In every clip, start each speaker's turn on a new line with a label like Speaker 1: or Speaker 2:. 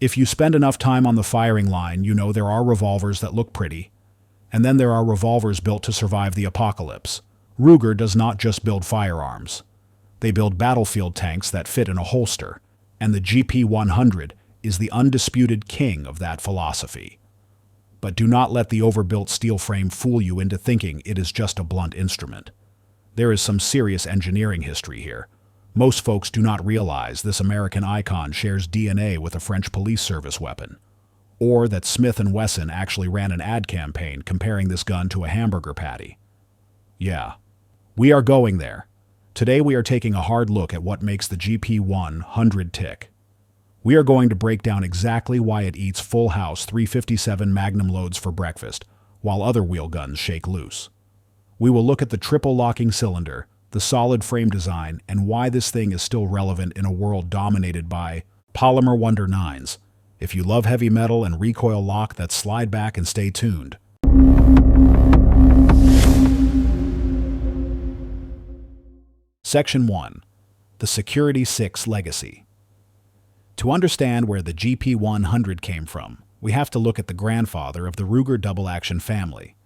Speaker 1: If you spend enough time on the firing line, you know there are revolvers that look pretty, and then there are revolvers built to survive the apocalypse. Ruger does not just build firearms. They build battlefield tanks that fit in a holster, and the GP100 is the undisputed king of that philosophy. But do not let the overbuilt steel frame fool you into thinking it is just a blunt instrument. There is some serious engineering history here. Most folks do not realize this American icon shares DNA with a French police service weapon, or that Smith & Wesson actually ran an ad campaign comparing this gun to a hamburger patty. Yeah, we are going there. Today we are taking a hard look at what makes the GP100 tick. We are going to break down exactly why it eats full house 357 Magnum loads for breakfast, while other wheel guns shake loose. We will look at the triple locking cylinder, the solid frame design, and why this thing is still relevant in a world dominated by polymer Wonder 9s. If you love heavy metal and recoil lock, then slide back and stay tuned. Section 1. The Security 6 Legacy. To understand where the GP100 came from, we have to look at the grandfather of the Ruger double-action family.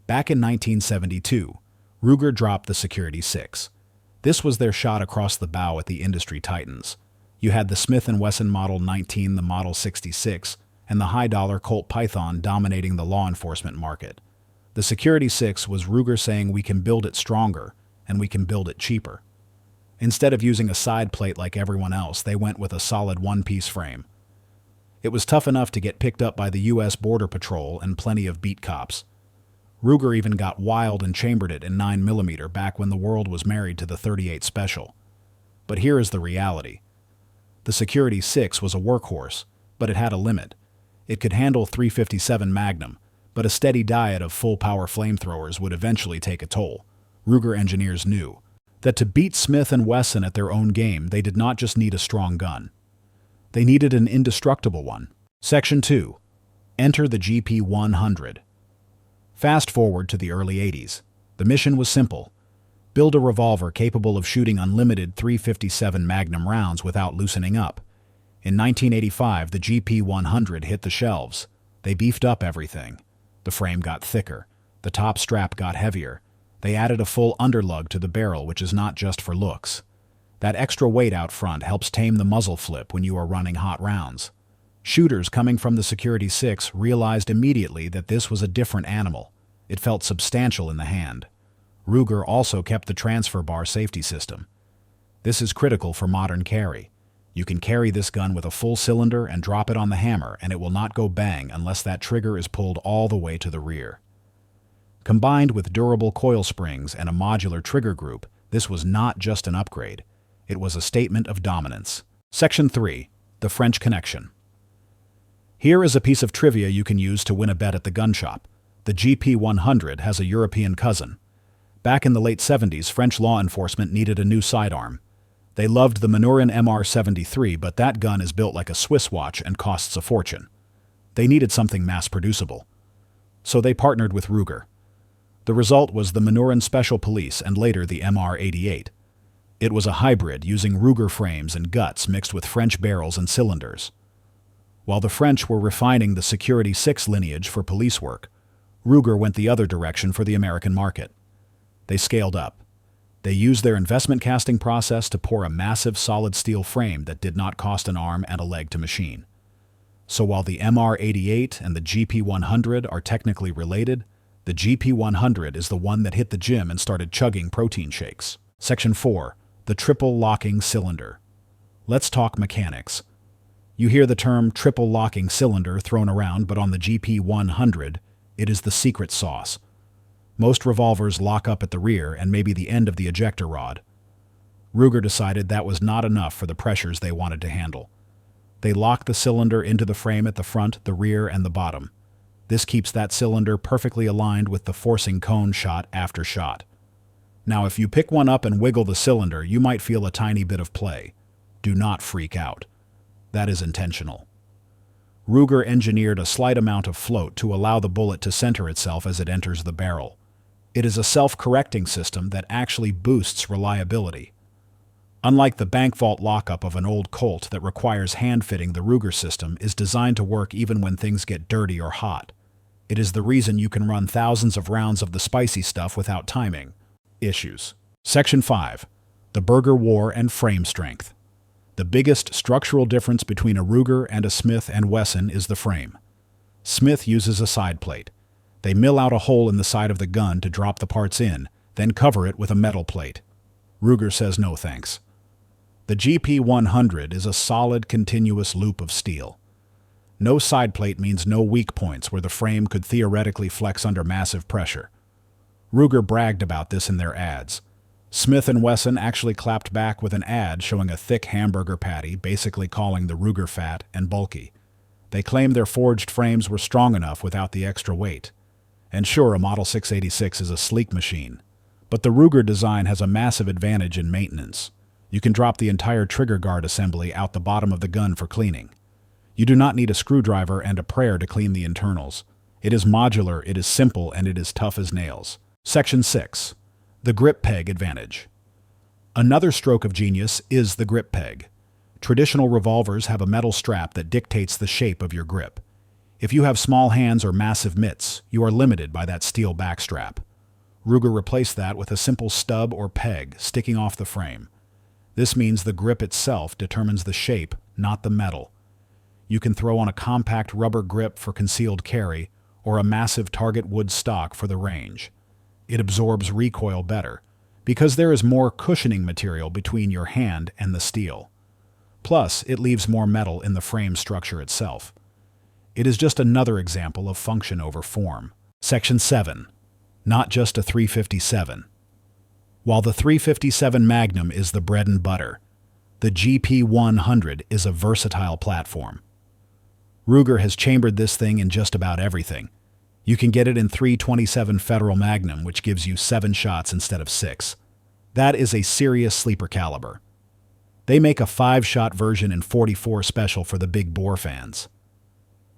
Speaker 1: Back in 1972, Ruger dropped the Security 6. This was their shot across the bow at the industry titans. You had the Smith & Wesson Model 19, the Model 66, and the high-dollar Colt Python dominating the law enforcement market. The Security 6 was Ruger saying we can build it stronger, and we can build it cheaper. Instead of using a side plate like everyone else, they went with a solid one-piece frame. It was tough enough to get picked up by the U.S. Border Patrol and plenty of beat cops. Ruger even got wild and chambered it in 9mm back when the world was married to the 38 Special. But here is the reality. The Security 6 was a workhorse, but it had a limit. It could handle 357 Magnum, but a steady diet of full-power flamethrowers would eventually take a toll. Ruger engineers knew that to beat Smith & Wesson at their own game, they did not just need a strong gun. They needed an indestructible one. Section 2. Enter the GP100. Fast forward to the early 80s. The mission was simple. Build a revolver capable of shooting unlimited 357 Magnum rounds without loosening up. In 1985, the GP100 hit the shelves. They beefed up everything. The frame got thicker. The top strap got heavier. They added a full underlug to the barrel, which is not just for looks. That extra weight out front helps tame the muzzle flip when you are running hot rounds. Shooters coming from the Security 6 realized immediately that this was a different animal. It felt substantial in the hand. Ruger also kept the transfer bar safety system. This is critical for modern carry. You can carry this gun with a full cylinder and drop it on the hammer, and it will not go bang unless that trigger is pulled all the way to the rear. Combined with durable coil springs and a modular trigger group, this was not just an upgrade. It was a statement of dominance. Section 3. The French Connection. Here is a piece of trivia you can use to win a bet at the gun shop. The GP100 has a European cousin. Back in the late 70s, French law enforcement needed a new sidearm. They loved the Magnum MR73, but that gun is built like a Swiss watch and costs a fortune. They needed something mass-producible. So they partnered with Ruger. The result was the Magnum Special Police and later the MR88. It was a hybrid using Ruger frames and guts mixed with French barrels and cylinders. While the French were refining the Security 6 lineage for police work, Ruger went the other direction for the American market. They scaled up. They used their investment casting process to pour a massive solid steel frame that did not cost an arm and a leg to machine. So while the MR88 and the GP100 are technically related, the GP100 is the one that hit the gym and started chugging protein shakes. Section 4. The Triple Locking Cylinder. Let's talk mechanics. You hear the term triple locking cylinder thrown around, but on the GP100, it is the secret sauce. Most revolvers lock up at the rear and maybe the end of the ejector rod. Ruger decided that was not enough for the pressures they wanted to handle. They locked the cylinder into the frame at the front, the rear, and the bottom. This keeps that cylinder perfectly aligned with the forcing cone shot after shot. Now, if you pick one up and wiggle the cylinder, you might feel a tiny bit of play. Do not freak out. That is intentional. Ruger engineered a slight amount of float to allow the bullet to center itself as it enters the barrel. It is a self-correcting system that actually boosts reliability. Unlike the bank vault lockup of an old Colt that requires hand-fitting, the Ruger system is designed to work even when things get dirty or hot. It is the reason you can run thousands of rounds of the spicy stuff without timing issues. Section 5. The Burger War and Frame Strength. The biggest structural difference between a Ruger and a Smith & Wesson is the frame. Smith uses a side plate. They mill out a hole in the side of the gun to drop the parts in, then cover it with a metal plate. Ruger says no thanks. The GP100 is a solid, continuous loop of steel. No side plate means no weak points where the frame could theoretically flex under massive pressure. Ruger bragged about this in their ads. Smith & Wesson actually clapped back with an ad showing a thick hamburger patty, basically calling the Ruger fat and bulky. They claimed their forged frames were strong enough without the extra weight. And sure, a Model 686 is a sleek machine, but the Ruger design has a massive advantage in maintenance. You can drop the entire trigger guard assembly out the bottom of the gun for cleaning. You do not need a screwdriver and a prayer to clean the internals. It is modular, it is simple, and it is tough as nails. Section 6. The Grip Peg Advantage. Another stroke of genius is the grip peg. Traditional revolvers have a metal strap that dictates the shape of your grip. If you have small hands or massive mitts, you are limited by that steel backstrap. Ruger replaced that with a simple stub or peg sticking off the frame. This means the grip itself determines the shape, not the metal. You can throw on a compact rubber grip for concealed carry or a massive target wood stock for the range. It absorbs recoil better because there is more cushioning material between your hand and the steel. Plus, it leaves more metal in the frame structure itself. It is just another example of function over form. Section 7. Not just a 357. While the 357 Magnum is the bread and butter, the GP100 is a versatile platform. Ruger has chambered this thing in just about everything. You can get it in 327 Federal Magnum, which gives you 7 shots instead of 6. That is a serious sleeper caliber. They make a 5-shot version in 44 Special for the big bore fans.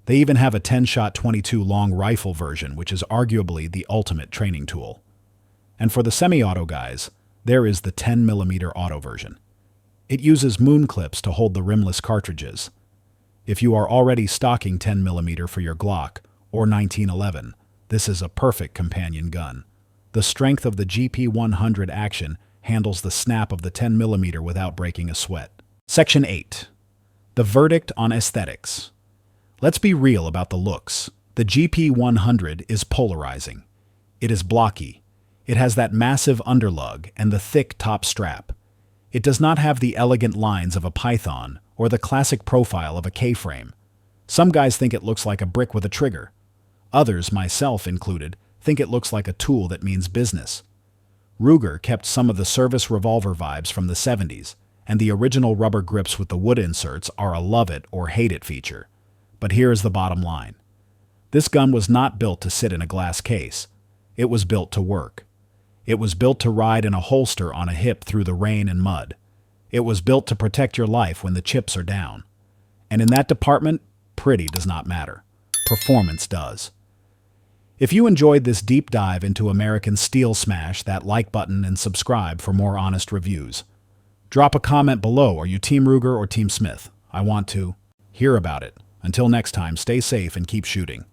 Speaker 1: They even have a 10-shot 22 long rifle version, which is arguably the ultimate training tool. And for the semi-auto guys, there is the 10mm auto version. It uses moon clips to hold the rimless cartridges. If you are already stocking 10mm for your Glock or 1911, this is a perfect companion gun. The strength of the GP100 action handles the snap of the 10mm without breaking a sweat. Section 8. The Verdict on Aesthetics. Let's be real about the looks. The GP100 is polarizing. It is blocky. It has that massive underlug and the thick top strap. It does not have the elegant lines of a Python or the classic profile of a K-frame. Some guys think it looks like a brick with a trigger. Others, myself included, think it looks like a tool that means business. Ruger kept some of the service revolver vibes from the 70s, and the original rubber grips with the wood inserts are a love it or hate it feature. But here is the bottom line. This gun was not built to sit in a glass case. It was built to work. It was built to ride in a holster on a hip through the rain and mud. It was built to protect your life when the chips are down. And in that department, pretty does not matter. Performance does. If you enjoyed this deep dive into American steel, smash that like button and subscribe for more honest reviews. Drop a comment below. Are you Team Ruger or Team Smith? I want to hear about it. Until next time, stay safe and keep shooting.